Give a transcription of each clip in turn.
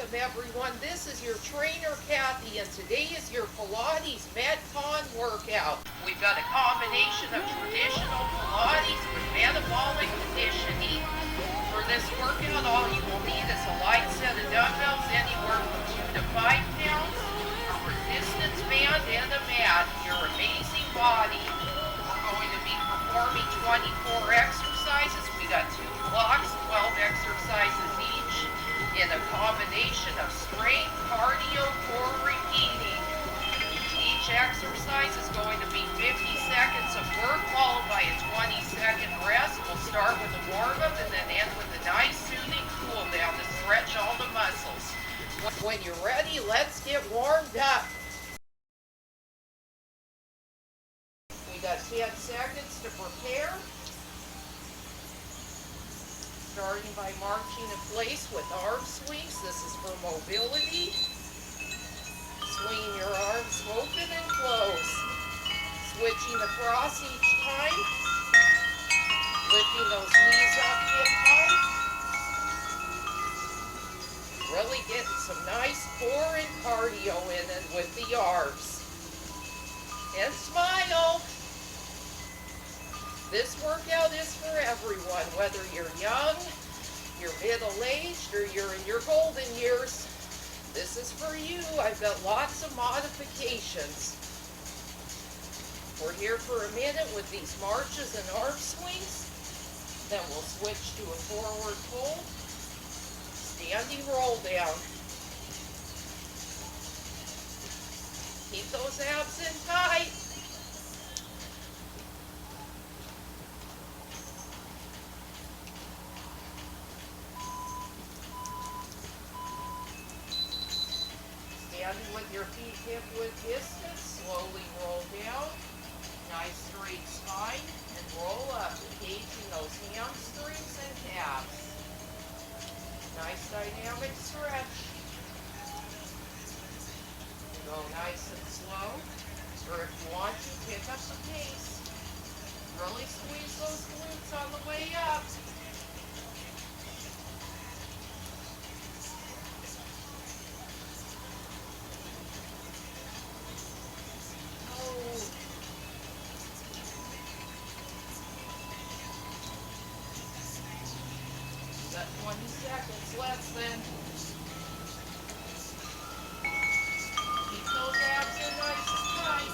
welcome everyone. This is your trainer Kathy, and today is your Pilates MetCon workout. We've got a combination of traditional Pilates with metabolic conditioning. For this workout, all you will need is a light set of dumbbells anywhere from 2 to 5 pounds, a resistance band, and a mat. Your amazing body. We're going to be performing 24 exercises. We got 2 blocks, 12 exercises each, in a combination of strength, cardio, core repeating. Each exercise is going to be 50 seconds of work followed by a 20-second rest. We'll start with a warm-up and then end with a nice soothing cool down to stretch all the muscles. When you're ready, let's get warmed up. We got 10 seconds to prepare. Starting by marching in place with arm swings. This is for mobility. Swing your arms open and close. Switching across each time. Lifting those knees up hip high. Really getting some nice core and cardio in it with the arms. And smile. This workout is for everyone, whether you're young, you're middle-aged, or you're in your golden years. This is for you. I've got lots of modifications. We're here for a minute with these marches and arm swings. Then we'll switch to a forward fold, standing roll down. Keep those abs in tight. Standing with your feet hip-width distance, slowly roll down. Nice straight spine, and roll up, engaging those hamstrings and calves. Nice dynamic stretch. Go nice and slow, or if you want to, pick up the pace. Really squeeze those glutes on the way up. Got 20 seconds left then. Keep those abs in nice and tight.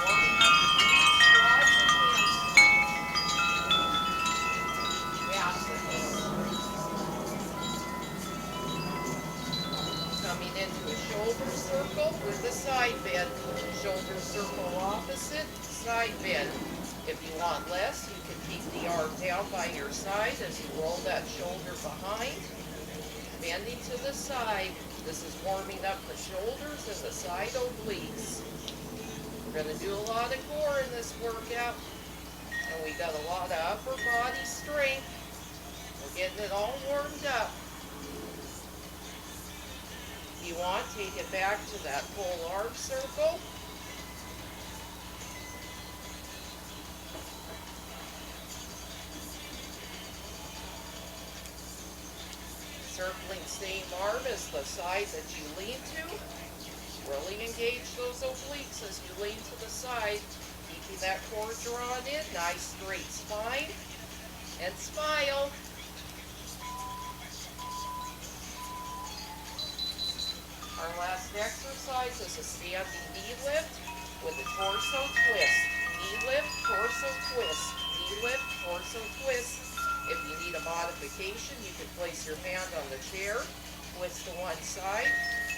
Warming up the glutes, quads, and hamstrings. Calves and hamstrings. Coming into a shoulder circle with a side bend. Shoulder circle opposite, side bend. If you want less, you can keep the arm down by your side as you roll that shoulder behind, bending to the side. This is warming up the shoulders and the side obliques. We're going to do a lot of core in this workout, and we got a lot of upper body strength. We're getting it all warmed up. If you want, take it back to that full arm circle. Circling same arm as the side that you lean to. Really engage those obliques as you lean to the side. Keeping that core drawn in. Nice straight spine. And smile. Our last exercise is a standing knee lift with a torso twist. Knee lift, torso twist. Knee lift, torso twist. If you need a modification, you can place your hand on the chair, twist to one side,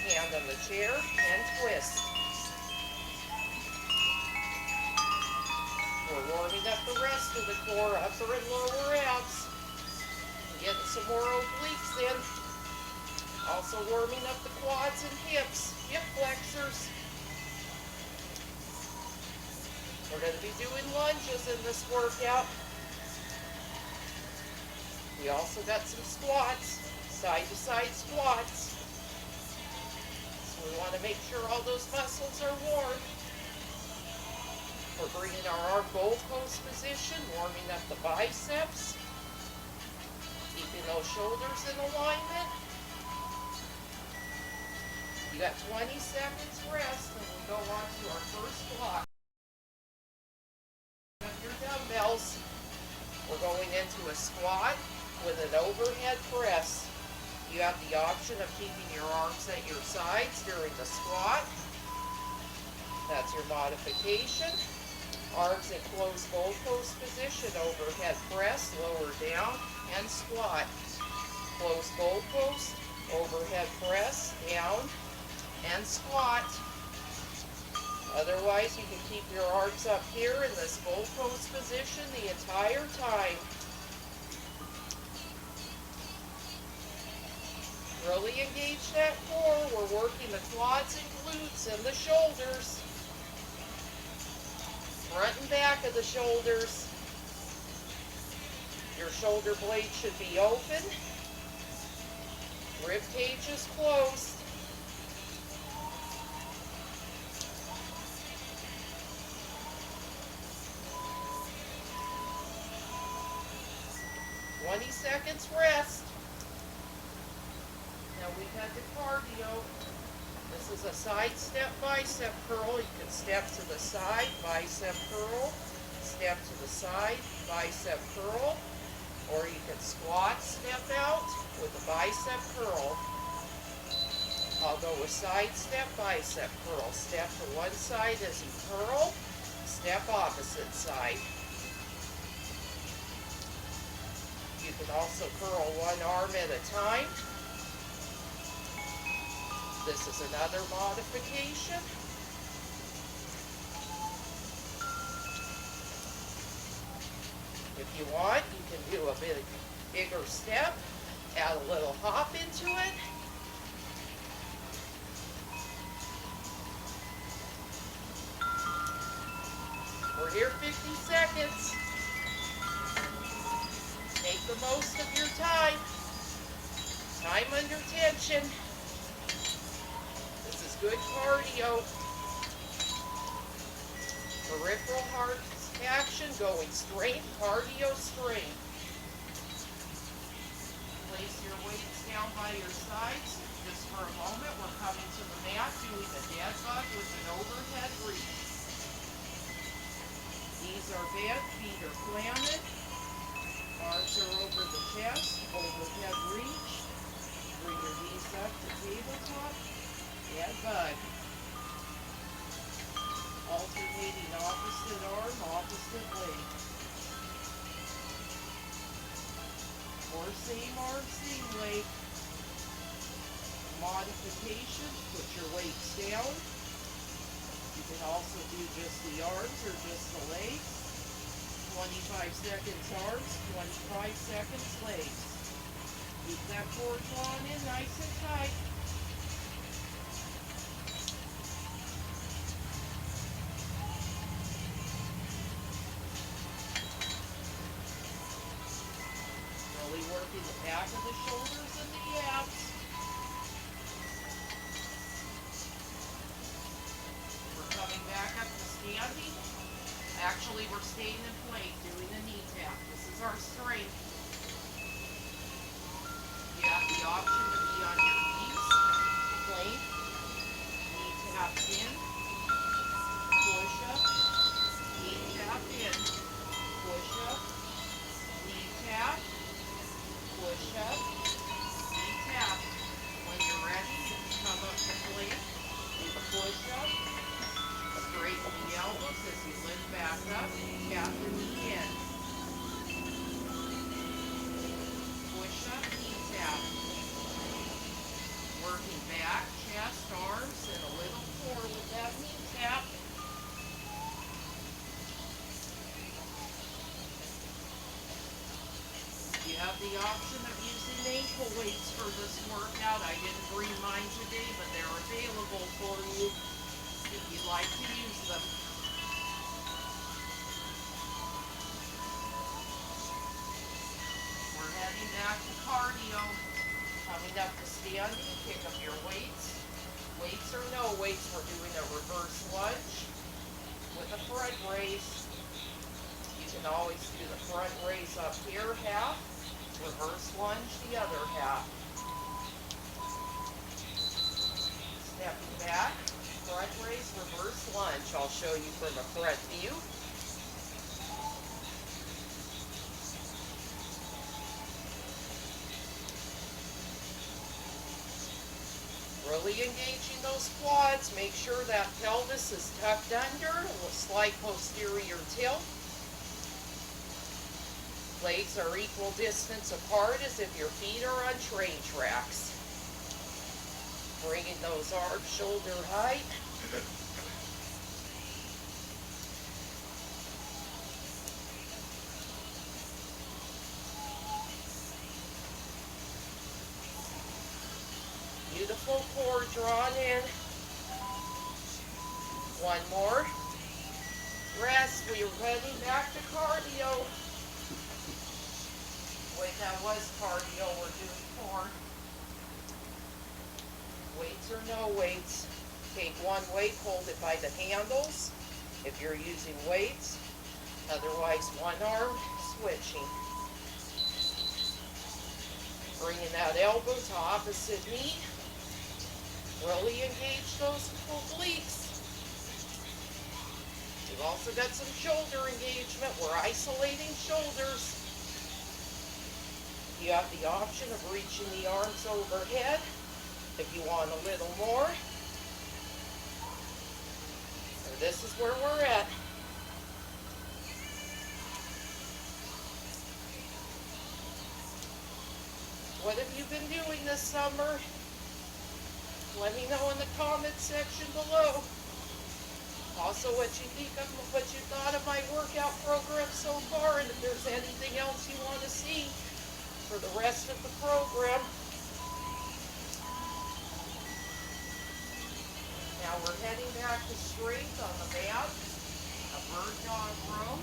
hand on the chair, and twist. We're warming up the rest of the core, upper and lower abs. Getting some more obliques in. Also warming up the quads and hips, hip flexors. We're going to be doing lunges in this workout. We also got some squats, side-to-side squats. So we want to make sure all those muscles are warm. We're bringing our arm goal post position, warming up the biceps. Keeping those shoulders in alignment. got 20 seconds rest, and we go on to our first block. Your dumbbells. We're going into a squat with an overhead press. You have the option of keeping your arms at your sides during the squat. That's your modification. Arms in closed goalpost position, overhead press, lower down, and squat. Closed goalpost, overhead press, down, and squat. Otherwise, you can keep your arms up here in this goalpost position the entire time. Really engage that core. We're working the quads and glutes and the shoulders. Front and back of the shoulders. Your shoulder blade should be open. Rib cage is closed. Seconds rest. Now we had the cardio. This is a side step bicep curl. You can step to the side, bicep curl, step to the side, bicep curl, or you can squat, step out with a bicep curl. I'll go with side step, bicep curl. Step to one side as you curl, step opposite side. You can also curl one arm at a time. This is another modification. If you want, you can do a bit bigger step, add a little hop into it. We're here 50 seconds. Make the most of your time. Time under tension. This is good cardio. Peripheral heart action going straight, cardio straight. Place your weights down by your sides. Just for a moment, we're coming to the mat doing a dead bug with an overhead reach. Knees are bent, feet are planted. Arms are over the chest, overhead reach. Bring your knees up to tabletop. Dead bug. Alternating opposite arm, opposite leg. Or same arm, same leg. Modification, put your weights down. You can also do just the arms or just the legs. 25 seconds arms, 25 seconds legs. Keep that core drawn in nice and tight. Really working the back of the shoulders and the abs. We're coming back up to standing. Actually, we're staying in plank, doing a knee tap. This is our strength. You have the option to be on your knees, plank, knee tap in, push up, knee tap in, push up, knee tap, push up, knee tap. When you're ready, you can come up to plank, do the push up. Straighten the elbows as you lift back up, tap the knee in. Push up, knee tap. Working back, chest, arms, and a little core with that knee tap. You have the option of using ankle weights for this workout. I didn't bring mine today, but they're available for you if you'd like to use them. We're heading back to cardio. Coming up to standing, pick up your weights. Weights or no weights, we're doing a reverse lunge with a front raise. You can always do the front raise up here, half. Reverse lunge, the other half. Step reverse lunge. I'll show you from a front view. Really engaging those quads. Make sure that pelvis is tucked under. A slight posterior tilt. Legs are equal distance apart as if your feet are on train tracks. Bringing those arms shoulder height. Beautiful core drawn in. One more. Rest. We are heading back to cardio. Wait, that was cardio. We're doing 4. Weights or no weights. Take one weight, hold it by the handles if you're using weights. Otherwise, one arm switching. Bringing that elbow to opposite knee. Really engage those obliques. We've also got some shoulder engagement. We're isolating shoulders. You have the option of reaching the arms overhead if you want a little more. And this is where we're at. What have you been doing this summer? Let me know in the comment section below. Also what you think of what you thought of my workout program so far, and if there's anything else you want to see for the rest of the program. Now we're heading back to strength on the mat, a bird dog row.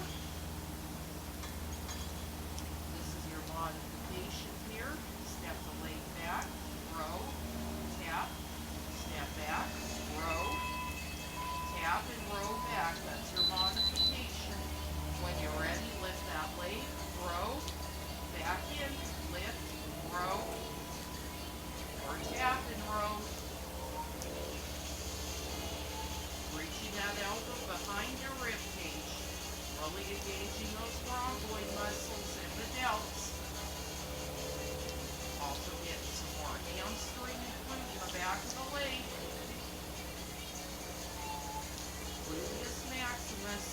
This is your modification here. Step the leg back, row, tap, step back, row, tap and row back. That's your modification. When you're ready, lift that leg, row, back in, lift, row, or tap and row. Reaching that elbow behind your rib cage. Really engaging those rhomboid muscles and the delts. Also getting some more hamstring and glute in the back of the leg. Gluteus maximus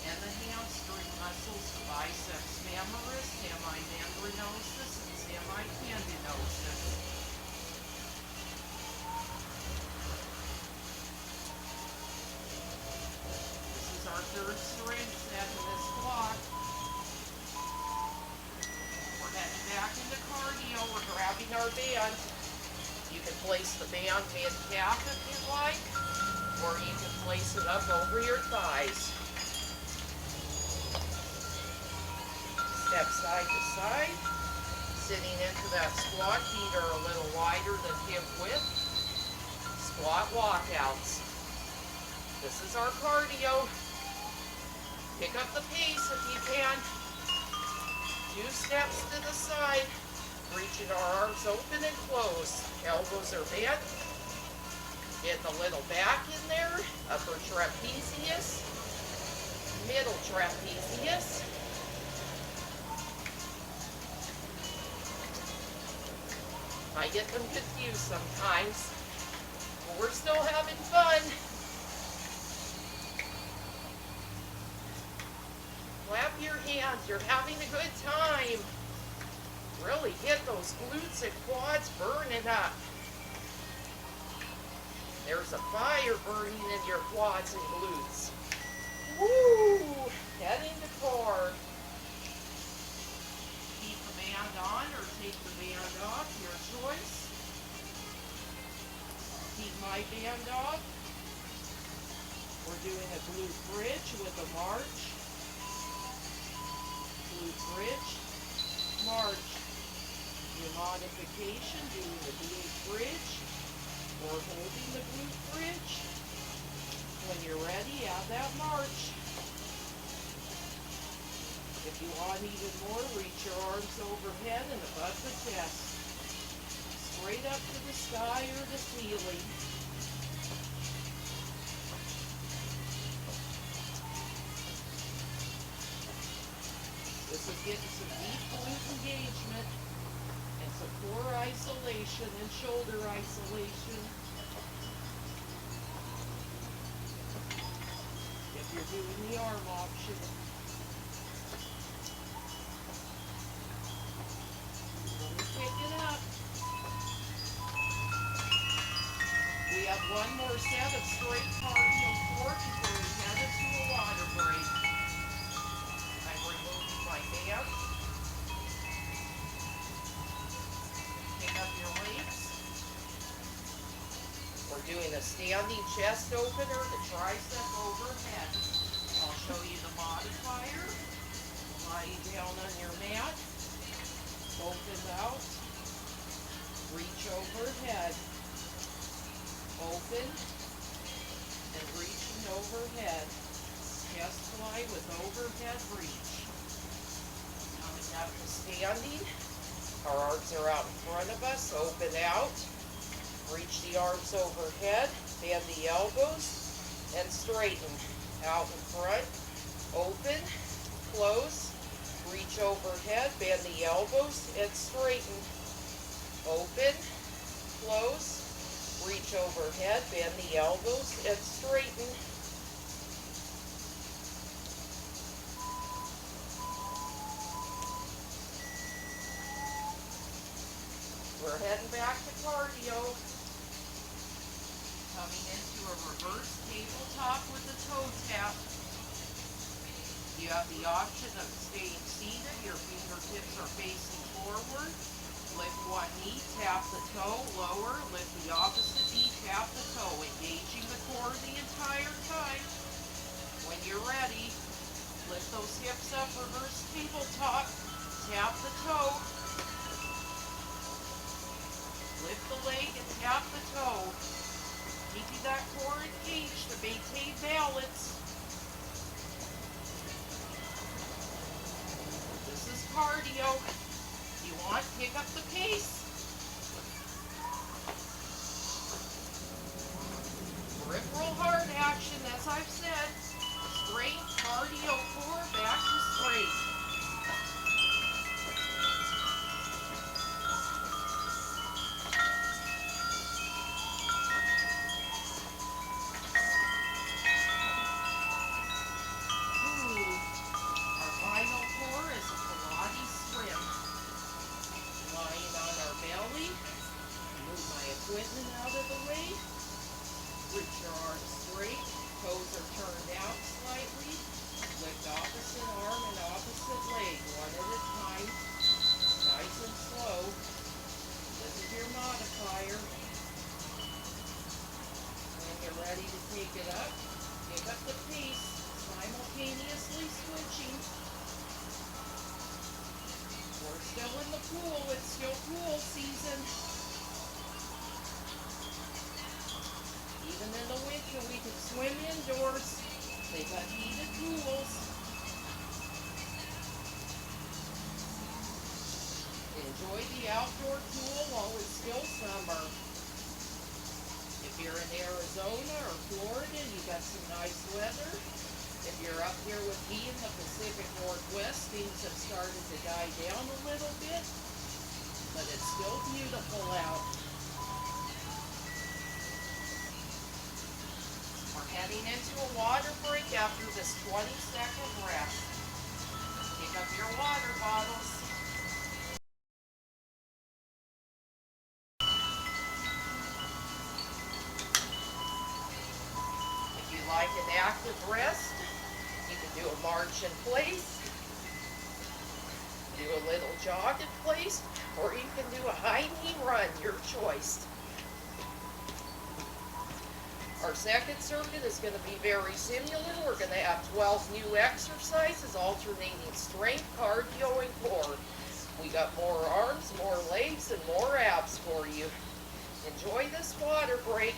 and the hamstring muscles, the biceps femoris, semimembranosus, and semitendinosus. This is our third strength set in this block. We're heading back into cardio. We're grabbing our band. You can place the band mid-calf if you like, or you can place it up over your thighs. Step side to side. Sitting into that squat, feet are a little wider than hip width. Squat walkouts. This is our cardio. Pick up the pace if you can. 2 steps to the side. Reaching our arms open and close. Elbows are bent. Getting a little back in there. Upper trapezius. Middle trapezius. I get them confused sometimes. But we're still having fun. Clap your hands. You're having a good time. Really get those glutes and quads burning up. There's a fire burning in your quads and glutes. Woo! Heading to core. Keep the band on or take the band off, your choice. Keep my band off. We're doing a glute bridge with a march. Glute bridge, march. Your modification, doing the glute bridge or holding the glute bridge. When you're ready, add that march. If you want even more, reach your arms overhead and above the chest. Straight up to the sky or the ceiling. This is getting some deep glute engagement and some core isolation and shoulder isolation. If you're doing the arm option. Let me pick it up. We have one more set of straight cardio core before we head into a water break. I'm removing my band. Pick up your weights. We're doing a standing chest opener, the tricep overhead. I'll show you the modifier. Lie down on your mat. Open out. Reach overhead. Open and reaching overhead. Chest fly with overhead reach. Coming up to standing. Our arms are out in front of us. Open out. Reach the arms overhead. Bend the elbows and straighten. Out in front. Open. Close. Reach overhead. Bend the elbows and straighten. Open. Close. Reach overhead, bend the elbows, and straighten. We're heading back to cardio. Coming into a reverse tabletop with a toe tap. You have the option of staying seated. Your fingertips are facing forward. Lift one knee, tap the toe, lower, lift the opposite knee, tap the toe, engaging the core the entire time. When you're ready, lift those hips up, reverse tabletop, tap the toe, lift the leg and tap the toe, keeping that core engaged to maintain balance. This is cardio. You want, pick up the pace. Peripheral heart action, as I've said. Straight cardio core back to straight. Our final core is a Pilates swim. Lying on our belly, move my equipment out of the way, reach your arms straight, toes are turned out slightly, lift opposite arm and opposite leg, one at a time, nice and slow. This is your modifier. When you're ready to take it up, pick up the pace, simultaneously switching. We're still in the pool. It's still pool season. Even in the winter, we can swim indoors. They got heated pools. Enjoy the outdoor pool while it's still summer. If you're in Arizona or Florida, you got some nice weather. If you're up here with me in the Pacific Northwest, things have started to die down a little bit, but it's still beautiful out. We're heading into a water break after this 20-second rest. Pick up your water bottles. If you like an active rest, you can do a march in place, do a little jog in place, or you can do a high knee run, your choice. Our second circuit is going to be very similar. We're going to have 12 new exercises, alternating strength, cardio, and core. We got more arms, more legs, and more abs for you. Enjoy this water break.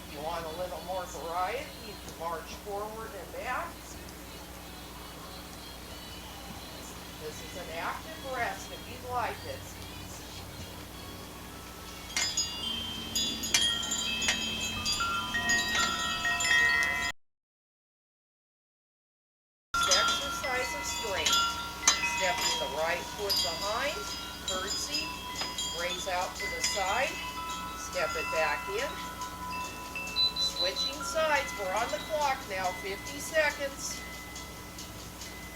If you want a little more variety, you can march forward and back. This is an active rest if you'd like it. Step it back in. Switching sides. We're on the clock now. 50 seconds.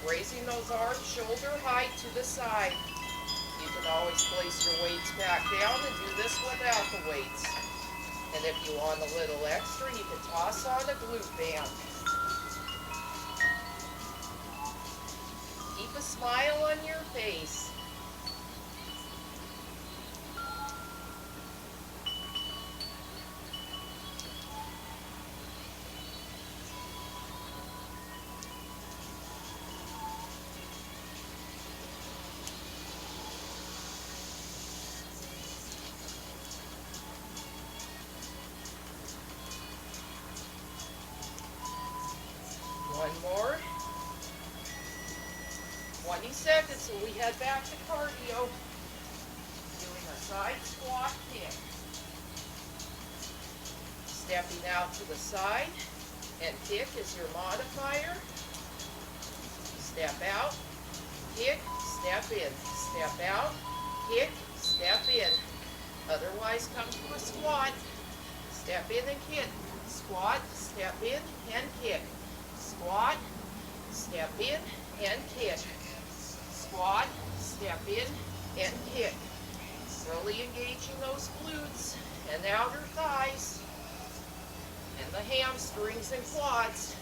Raising those arms shoulder height to the side. You can always place your weights back down and do this without the weights. And if you want a little extra, you can toss on a glute band. Keep a smile on your face. One more. 20 seconds, so we head back to cardio. Doing a side squat kick. Stepping out to the side, and kick is your modifier. Step out, kick, step in. Step out, kick, step in. Otherwise, come to a squat. Step in and kick. Squat, step in, and kick. Squat, step in, and kick. Squat, step in, and kick. Really engaging those glutes and outer thighs and the hamstrings and quads.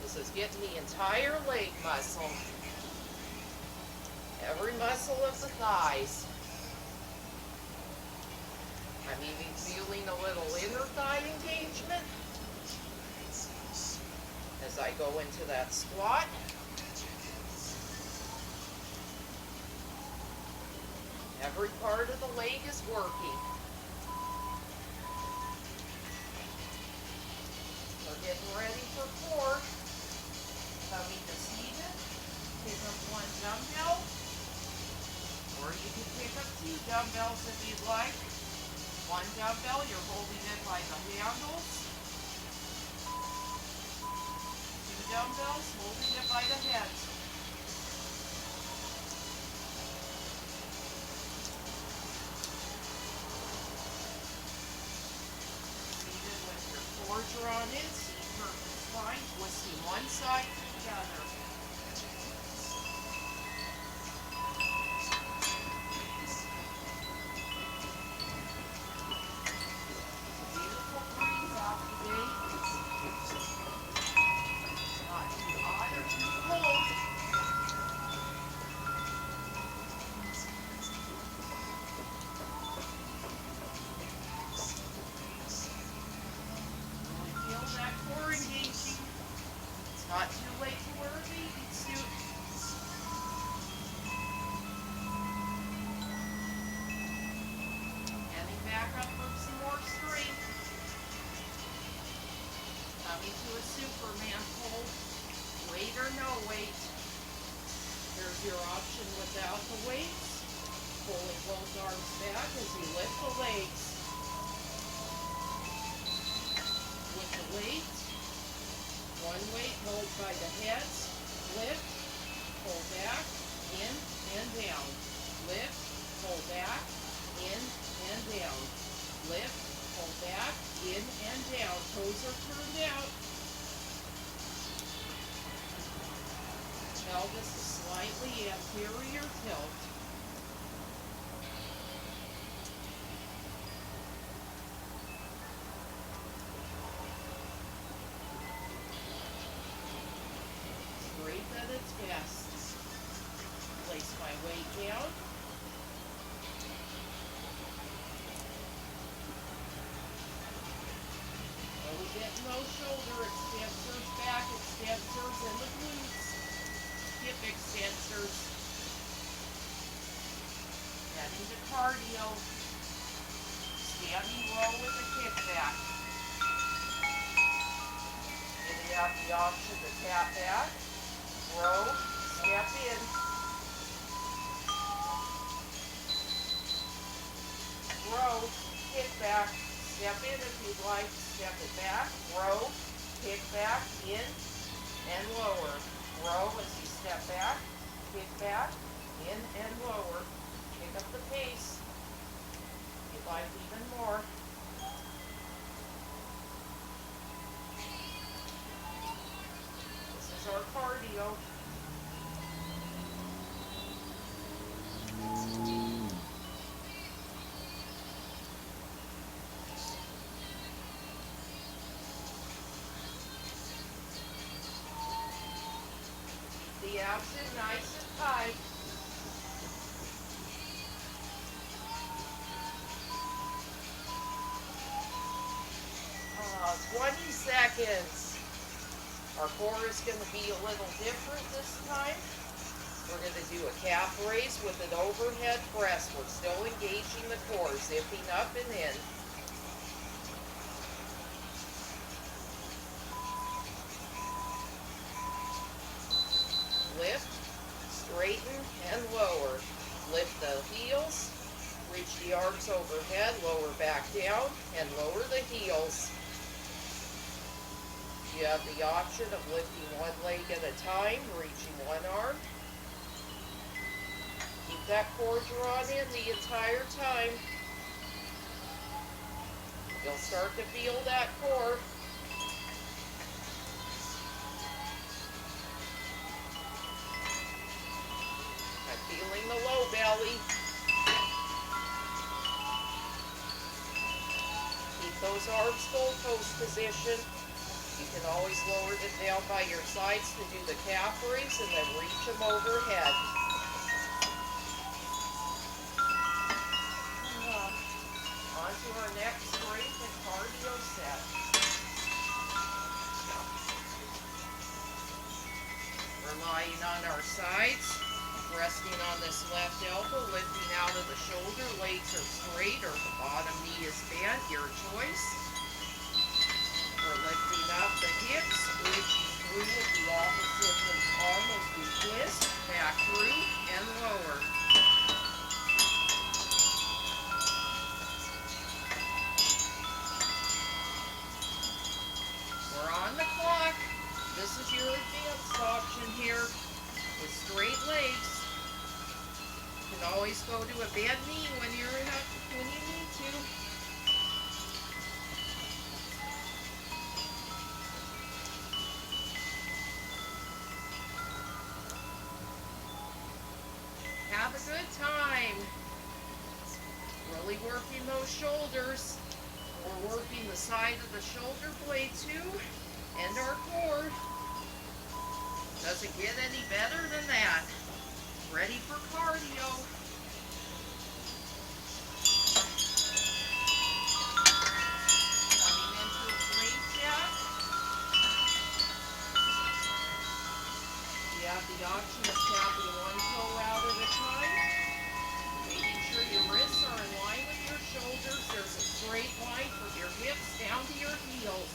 This is getting the entire leg muscle. Every muscle of the thighs. I'm even feeling a little inner thigh engagement as I go into that squat. Every part of the leg is working. We're getting ready for 4. Coming to seated. Pick up 1 dumbbell. Or you can pick up 2 dumbbells if you'd like. 1 dumbbell, you're holding it by the handles. 2 dumbbells, holding it by the heads. Core drawn in, seat curved spine, twisting one side to the other. Beautiful breeze out today. Not too hot or too cold. That core engaging. It's not too late to wear a bathing suit. Getting back up with some more strength. Coming to a Superman pull. Weight or no weight. Here's your option without the weights. Pulling both arms back as you lift the legs. With the weight, 1 weight held by the heads, lift, pull back, in and down, lift, pull back, in and down, lift, pull back, in and down, toes are turned out, pelvis is slightly anterior tilt. Strength at its best. Place my weight down. Really getting those shoulder extensors, back extensors, and the glutes. Hip extensors. Heading to cardio. Standing row with a kickback. And you have the option to tap back. Row, step in. Row, kick back, step in if you'd like, step it back, row, kick back, in, and lower. Row as you step back, kick back, in and lower. Pick up the pace. If you'd like abs in nice and tight. 20 seconds. Our core is going to be a little different this time. We're going to do a calf raise with an overhead press. We're still engaging the core, zipping up and in. Lift, straighten, and lower. Lift the heels, reach the arms overhead, lower back down, and lower the heels. You have the option of lifting one leg at a time, reaching one arm. Keep that core drawn in the entire time. You'll start to feel that core. I'm feeling the low belly. Keep those arms full post position. You can always lower them down by your sides to do the calf raise and then reach them overhead. On to our next strength and cardio set. Relying on our sides, resting on this left elbow, lifting out of the shoulder, legs are straight or the bottom knee is bent, your choice. We're lifting up the hips, reaching through with the opposite arm as we twist, back through and lower. We're on the clock. This is your advanced option here with straight legs. You can always go to a bent knee when you need to. Have a good time. Really working those shoulders. We're working the side of the shoulder blade too, and our core. Doesn't get any better than that. Ready for cardio. Coming into a plank jack. You have the option of tapping one toe out at a time. Making sure your wrists are in line with your shoulders. There's a straight line from your hips down to your heels.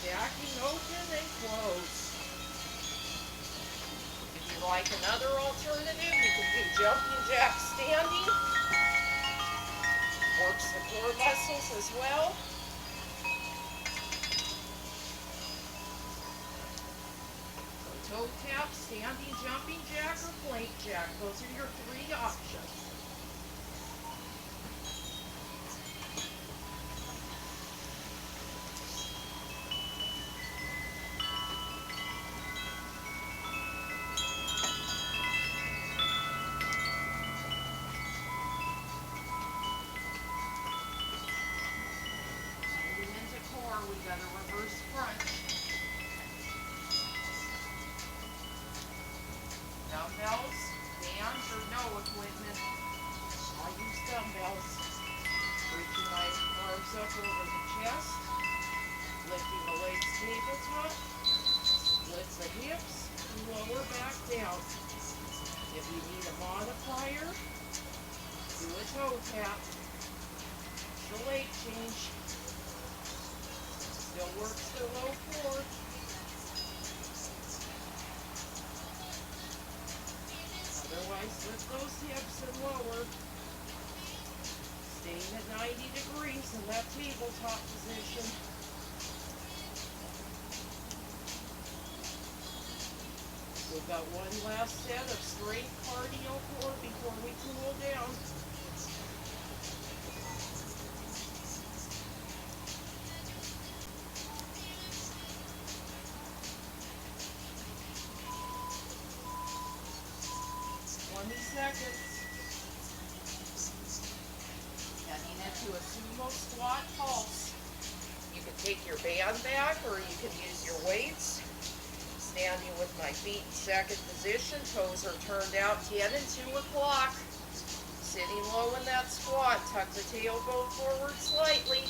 Jacking open and close. If you like another alternative, you can do jumping jack standing. Works the core muscles as well. Toe tap, standing jumping jack, or plank jack. Those are your three options. Moving into core, we got a reverse crunch. Dumbbells, bands, or no equipment. I use dumbbells. Reaching my arms up over the chest. Lifting the legs tabletop. Lift the hips and lower back down. If you need a modifier, do a toe tap. The leg change. Still works the low core. Otherwise, lift those hips and lower. Staying at 90 degrees in that tabletop position. We've got one last set of straight cardio core before we cool down. Seconds. Heading into a sumo squat pulse. You can take your band back or you can use your weights. Standing with my feet in second position, toes are turned out 10 and 2 o'clock. Sitting low in that squat, tuck the tailbone forward slightly.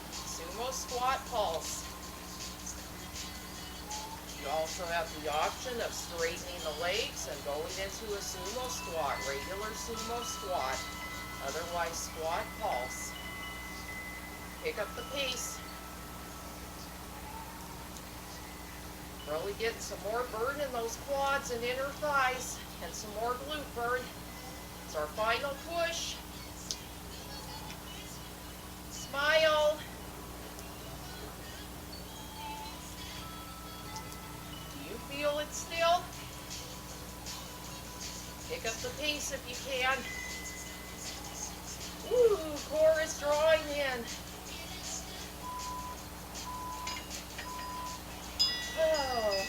Sumo squat pulse. You also have the option of straightening the legs and going into a sumo squat, regular sumo squat, otherwise squat pulse. Pick up the pace. Really getting some more burn in those quads and inner thighs and some more glute burn. It's our final push. Smile. Do you feel it still? Pick up the pace if you can. Woo, core is drawing in. Oh.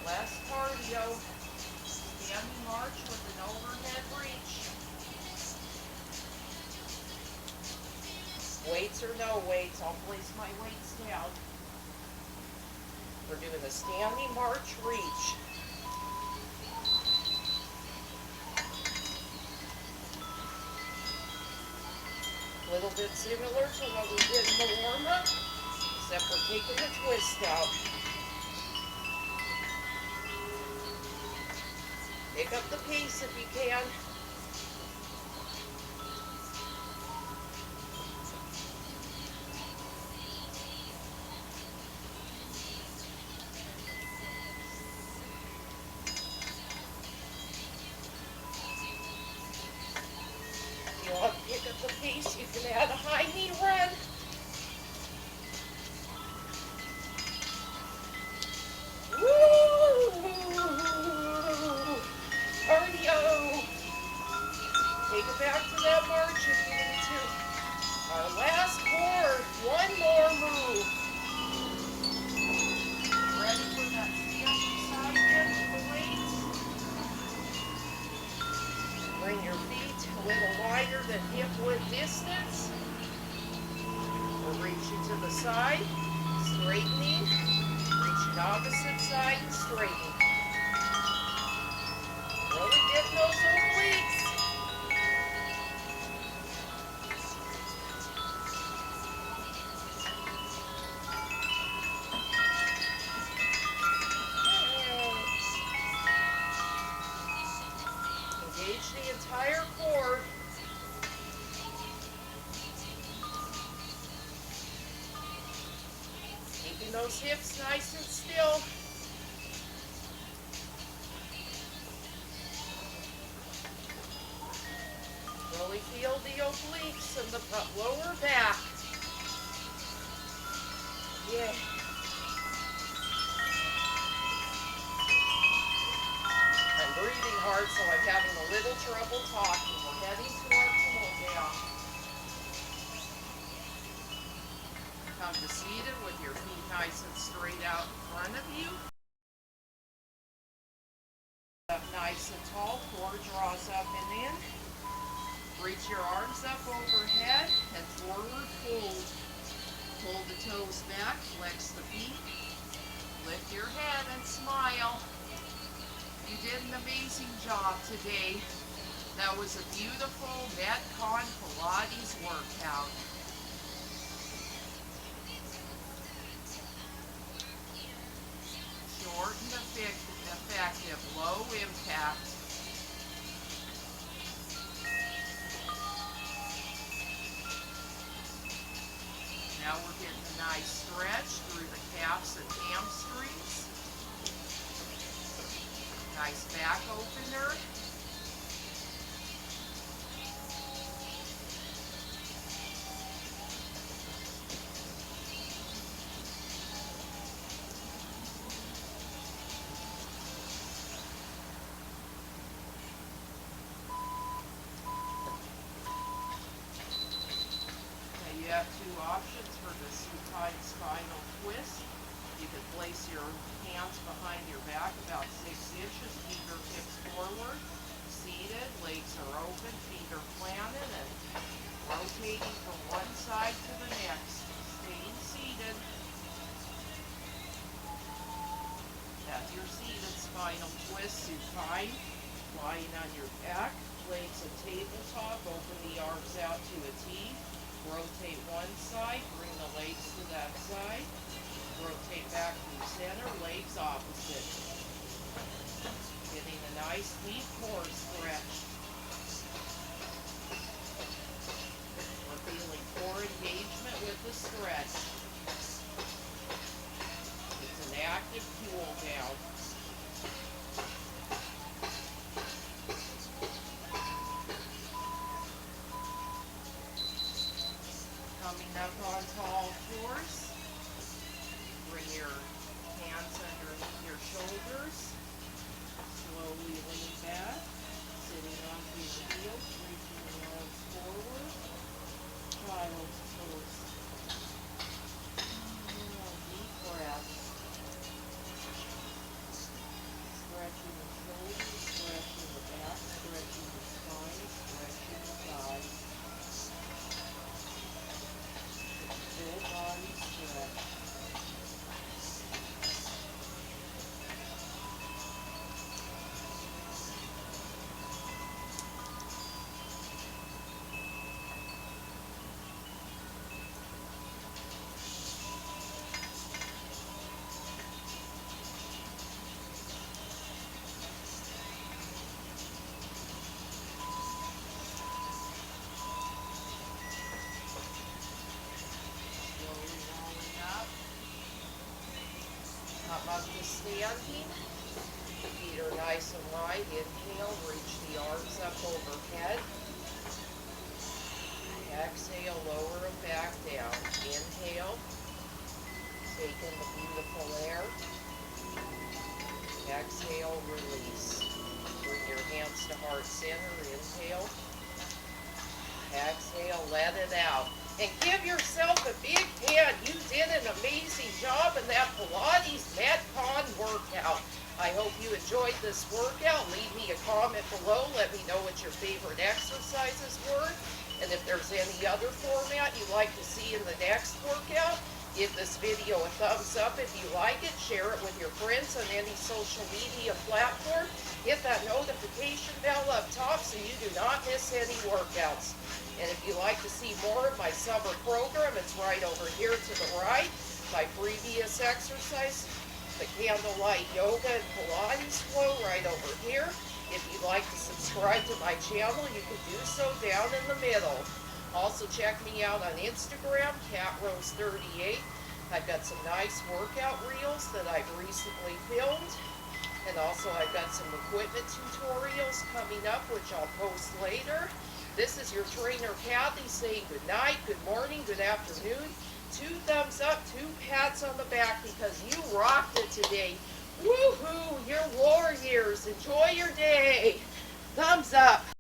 Last cardio. Standing march with an overhead reach. Weights or no weights, I'll place my weights down. We're doing the standing march reach. A little bit similar to what we did in the warm-up, except we're taking the twist out. Pick up the pace if you can. If you want to pick up the pace, you can add a high knee run. Take it back to that march if you need to. Our last core, one more move. Ready for that standing side bend to the legs. Bring your feet a little wider than hip width distance. We're reaching to the side, straightening, reaching opposite side and straightening. Really getting those obliques. Engage the entire core. Keeping those hips nice and still. Really feel the obliques and the lower back. Yeah. I'm breathing hard, so I'm having a little trouble talking. We're heading to our pull down. Come to seated with your feet nice and straight out in front of you. Up nice and tall, core draws up and in. Reach your arms up overhead and forward fold. Pull the toes back, flex the feet. Lift your head and smile. You did an amazing job today. That was a beautiful Metcon Pilates workout. Short and effective, low impact. Now we're getting a nice stretch through the calves and hamstrings. Nice back opener. You have two options for the supine spinal twist. You can place your hands behind your back about 6 inches, fingertips forward, seated, legs are open, feet are planted, and rotating from one side to the next, staying seated. final twist supine, lying on your back, legs a tabletop, open the arms out to a T, rotate one side, bring the legs to that side, rotate back to center, legs opposite. Getting a nice deep core stretch. We're feeling core engagement with the stretch. It's an active cool down. Coming up onto all fours. Bring your hands underneath your shoulders. Slowly lean back. Sitting onto your heels. Reaching the arms forward. Child's pose. Deep breath. Stretching the shoulders, stretching the back, stretching the spine, stretching the thighs. Full body stretch. Come up to standing. Feet are nice and wide. Inhale, reach the arms up overhead. Exhale, lower them back down. Inhale. Take in the beautiful air. Exhale, release. Bring your hands to heart center. Inhale. Exhale, let it out. And give yourself a big hand. You did an amazing job in that Pilates Metcon workout. I hope you enjoyed this workout. Leave me a comment below. Let me know what your favorite exercises were. And if there's any other format you'd like to see in the next workout, give this video a thumbs up if you like it. Share it with your friends on any social media platform. Hit that notification bell up top so you do not miss any workouts. And if you'd like to see more of my summer program, it's right over here to the right. My previous exercise, the candlelight yoga and Pilates flow right over here. If you'd like to subscribe to my channel, you can do so down in the middle. Also check me out on Instagram, CatRose38. I've got some nice workout reels that I've recently filmed. And also I've got some equipment tutorials coming up, which I'll post later. This is your trainer, Kathy, saying good night, good morning, good afternoon. 2 thumbs up, 2 pats on the back because you rocked it today. Woohoo! You're warriors. Enjoy your day. Thumbs up.